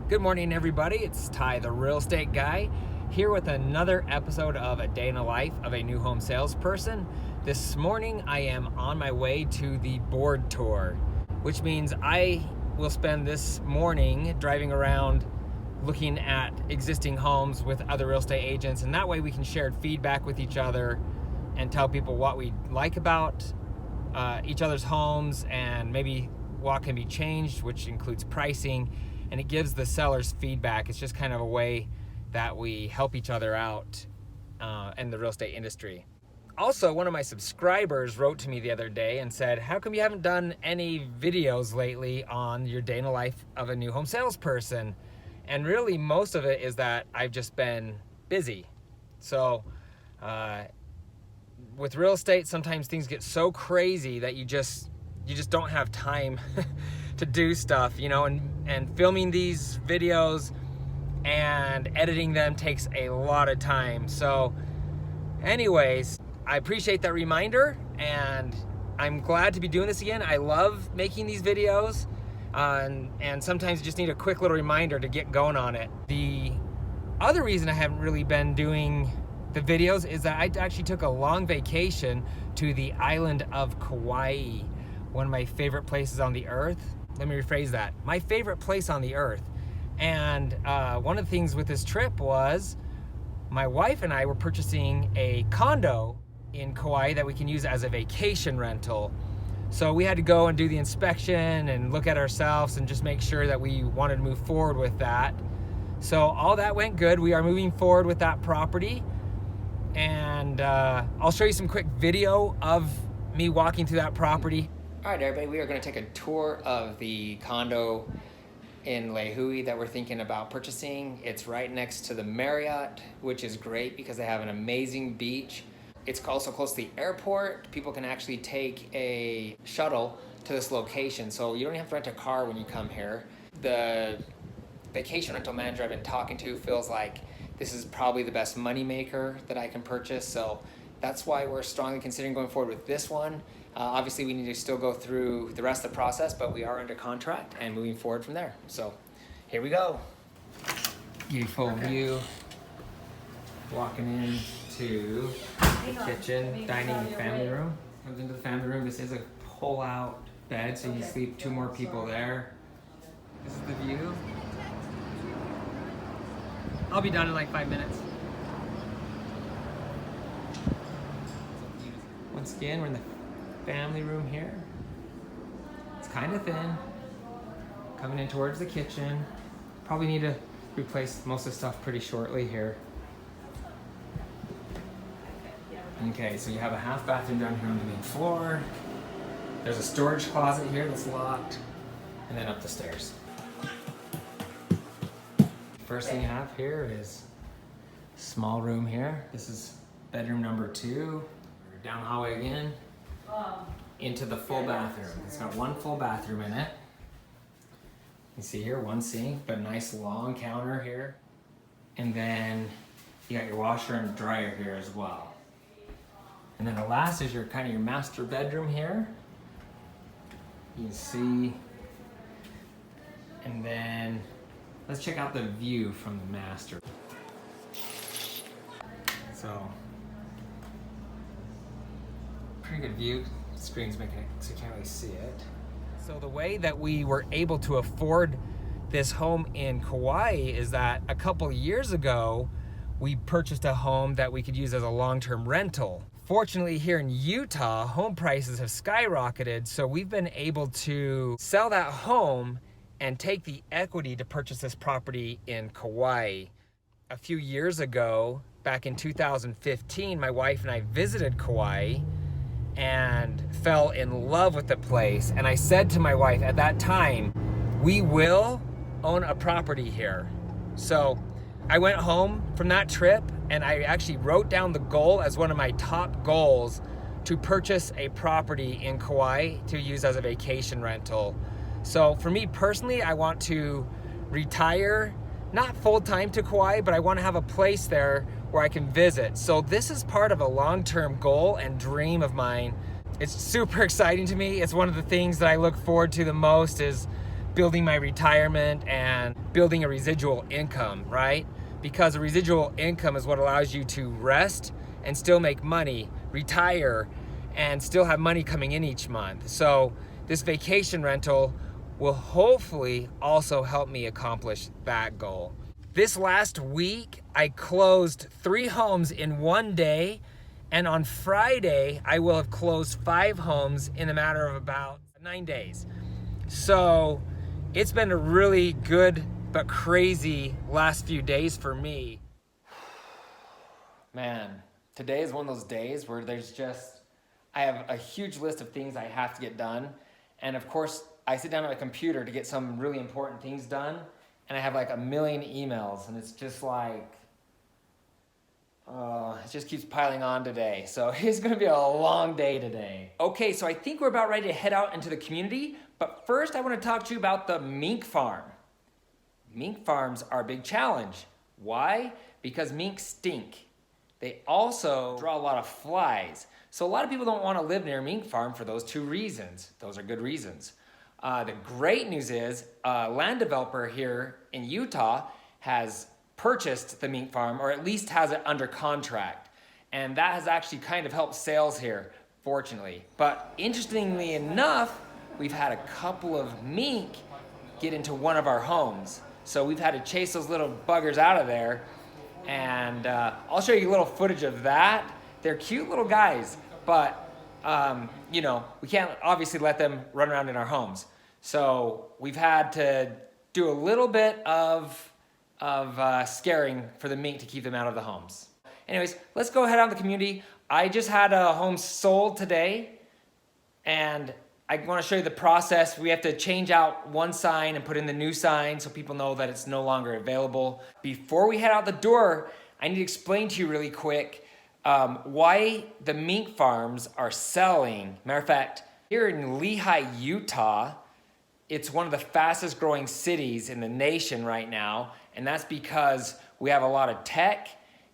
Good morning, everybody. It's Ty, the real estate guy, here with another episode of A Day in the Life of a New Home Salesperson. This morning, I am on my way to the board tour, which means I will spend this morning driving around looking at existing homes with other real estate agents, and that way we can share feedback with each other and tell people what we like about each other's homes and maybe what can be changed, which includes pricing. And it gives the sellers feedback. It's just kind of a way that we help each other out in the real estate industry. Also, one of my subscribers wrote to me the other day and said, how come you haven't done any videos lately on your day in the life of a new home salesperson? And really, most of it is that I've just been busy. So with real estate, sometimes things get so crazy that you just don't have time to do stuff, you know, and filming these videos and editing them takes a lot of time. So anyways, I appreciate that reminder, and I'm glad to be doing this again. I love making these videos, and sometimes you just need a quick little reminder to get going on it. The other reason I haven't really been doing the videos is that I actually took a long vacation to the island of Kauai, one of my favorite places on the earth. Let me rephrase that. My favorite place on the earth. And one of the things with this trip was my wife and I were purchasing a condo in Kauai that we can use as a vacation rental. So we had to go and do the inspection and look at ourselves and just make sure that we wanted to move forward with that. So all that went good. We are moving forward with that property. And I'll show you some quick video of me walking through that property. All right, everybody, we are going to take a tour of the condo in Lehi that we're thinking about purchasing. It's right next to the Marriott, which is great because they have an amazing beach. It's also close to the airport. People can actually take a shuttle to this location, so you don't have to rent a car when you come here. The vacation rental manager I've been talking to feels like this is probably the best money maker that I can purchase, so that's why we're strongly considering going forward with this one. Obviously, we need to still go through the rest of the process, but we are under contract and moving forward from there. So here we go. Beautiful view. Walking into the kitchen, dining, and family room. Comes into the family room. This is a pull-out bed, so you can sleep two more people there. This is the view. I'll be done in like 5 minutes. Once again, we're in the family room here. It's kind of thin. Coming in towards the kitchen. Probably need to replace most of the stuff pretty shortly here. Okay, so you have a half bathroom down here on the main floor. There's a storage closet here that's locked, and then up the stairs. First thing you have here is a small room here. This is bedroom number 2. We're down the hallway again. Into the full bathroom. It's got one full bathroom in it. You see here, one sink, but a nice long counter here. And then you got your washer and dryer here as well. And then the last is your kind of your master bedroom here. You can see. And then let's check out the view from the master. So, pretty good view. Screen's making it so you can't really see it. So the way that we were able to afford this home in Kauai is that a couple years ago, we purchased a home that we could use as a long-term rental. Fortunately, here in Utah, home prices have skyrocketed, so we've been able to sell that home and take the equity to purchase this property in Kauai. A few years ago, back in 2015, my wife and I visited Kauai and fell in love with the place. And I said to my wife at that time, we will own a property here. So I went home from that trip and I actually wrote down the goal as one of my top goals to purchase a property in Kauai to use as a vacation rental. So for me personally, I want to retire, not full-time to Kauai, but I want to have a place there where I can visit. So this is part of a long-term goal and dream of mine. It's super exciting to me. It's one of the things that I look forward to the most is building my retirement and building a residual income, right? Because a residual income is what allows you to rest and still make money, retire, and still have money coming in each month. So this vacation rental will hopefully also help me accomplish that goal. This last week, I closed 3 homes in one day, and on Friday, I will have closed 5 homes in a matter of about 9 days. So it's been a really good but crazy last few days for me. Man, today is one of those days where I have a huge list of things I have to get done. And of course, I sit down at my computer to get some really important things done, and I have like a million emails, and it's just like, it just keeps piling on today. So it's gonna be a long day today. Okay, so I think we're about ready to head out into the community, but first I wanna talk to you about the mink farm. Mink farms are a big challenge. Why? Because minks stink. They also draw a lot of flies. So a lot of people don't wanna live near a mink farm for those 2 reasons. Those are good reasons. The great news is a land developer here in Utah has purchased the mink farm, or at least has it under contract. And that has actually kind of helped sales here, fortunately. But interestingly enough, we've had a couple of mink get into one of our homes. So we've had to chase those little buggers out of there. And I'll show you a little footage of that. They're cute little guys, but you know, we can't obviously let them run around in our homes. So we've had to do a little bit of scaring for the mink to keep them out of the homes. Anyways, let's go head out in the community. I just had a home sold today, and I want to show you the process. We have to change out one sign and put in the new sign so people know that it's no longer available. Before we head out the door, I need to explain to you really quick why the mink farms are selling. Matter of fact, here in Lehi, Utah, it's one of the fastest growing cities in the nation right now, and that's because we have a lot of tech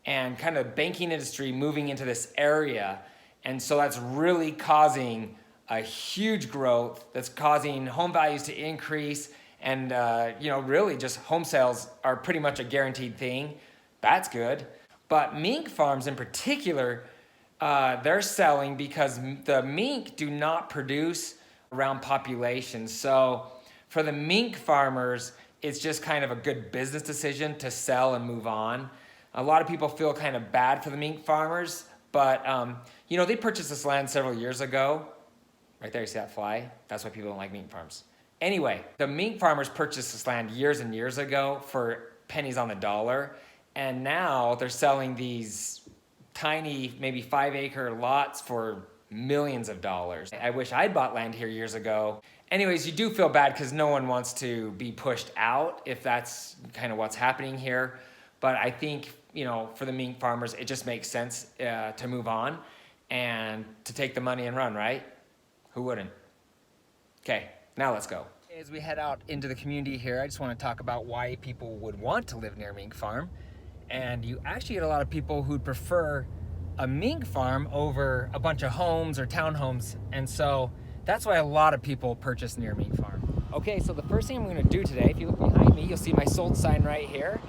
and kind of banking industry moving into this area, and so that's really causing a huge growth that's causing home values to increase, and you know, really just home sales are pretty much a guaranteed thing. That's good. But mink farms in particular, they're selling because the mink do not produce around populations. So for the mink farmers, it's just kind of a good business decision to sell and move on. A lot of people feel kind of bad for the mink farmers, but you know, they purchased this land several years ago. Right there, you see that fly? That's why people don't like mink farms. Anyway, the mink farmers purchased this land years and years ago for pennies on the dollar, and now they're selling these tiny, maybe 5-acre lots for millions of dollars. I wish I'd bought land here years ago. Anyways, you do feel bad because no one wants to be pushed out if that's kind of what's happening here. But I think, you know, for the mink farmers, it just makes sense to move on and to take the money and run, right? Who wouldn't? Okay, now let's go. As we head out into the community here, I just want to talk about why people would want to live near a mink farm. And you actually get a lot of people who'd prefer a mink farm over a bunch of homes or townhomes. And so that's why a lot of people purchase near a mink farm. Okay, so the first thing I'm gonna do today, if you look behind me, you'll see my sold sign right here.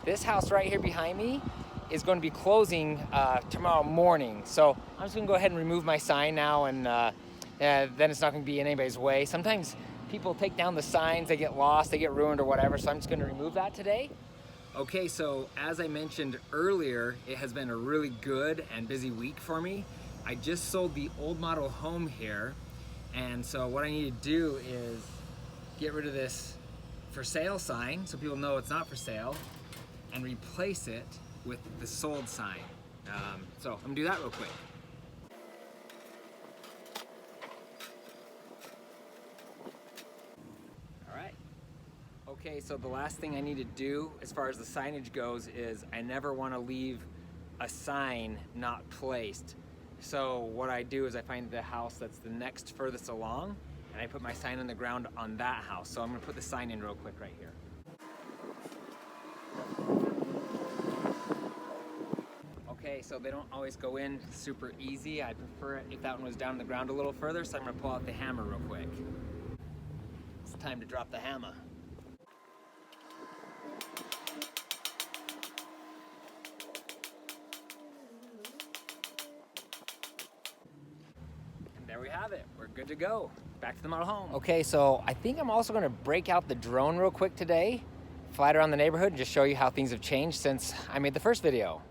This house right here behind me is going to be closing tomorrow morning. So I'm just gonna go ahead and remove my sign now, and then it's not gonna be in anybody's way. Sometimes people take down the signs, they get lost, they get ruined or whatever, so I'm just gonna remove that today. Okay, so as I mentioned earlier, it has been a really good and busy week for me. I just sold the old model home here, and so what I need to do is get rid of this for sale sign so people know it's not for sale, and replace it with the sold sign. So I'm gonna do that real quick. Okay, so the last thing I need to do as far as the signage goes is I never want to leave a sign not placed. So what I do is I find the house that's the next furthest along, and I put my sign on the ground on that house. So I'm going to put the sign in real quick right here. Okay, so they don't always go in super easy. I prefer it if that one was down on the ground a little further, so I'm going to pull out the hammer real quick. time to drop the hammer. And there we have it. We're good to go. Back to the model home. Okay, so I think I'm also gonna break out the drone real quick today, fly it around the neighborhood and just show you how things have changed since I made the first video.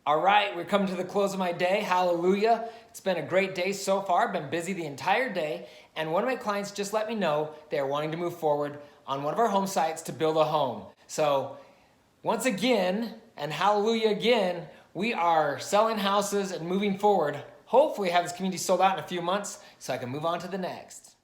All right, we're coming to the close of my day. Hallelujah. It's been a great day so far. Been busy the entire day. And one of my clients just let me know they're wanting to move forward on one of our home sites to build a home. So once again, and hallelujah again, we are selling houses and moving forward. Hopefully have this community sold out in a few months so I can move on to the next.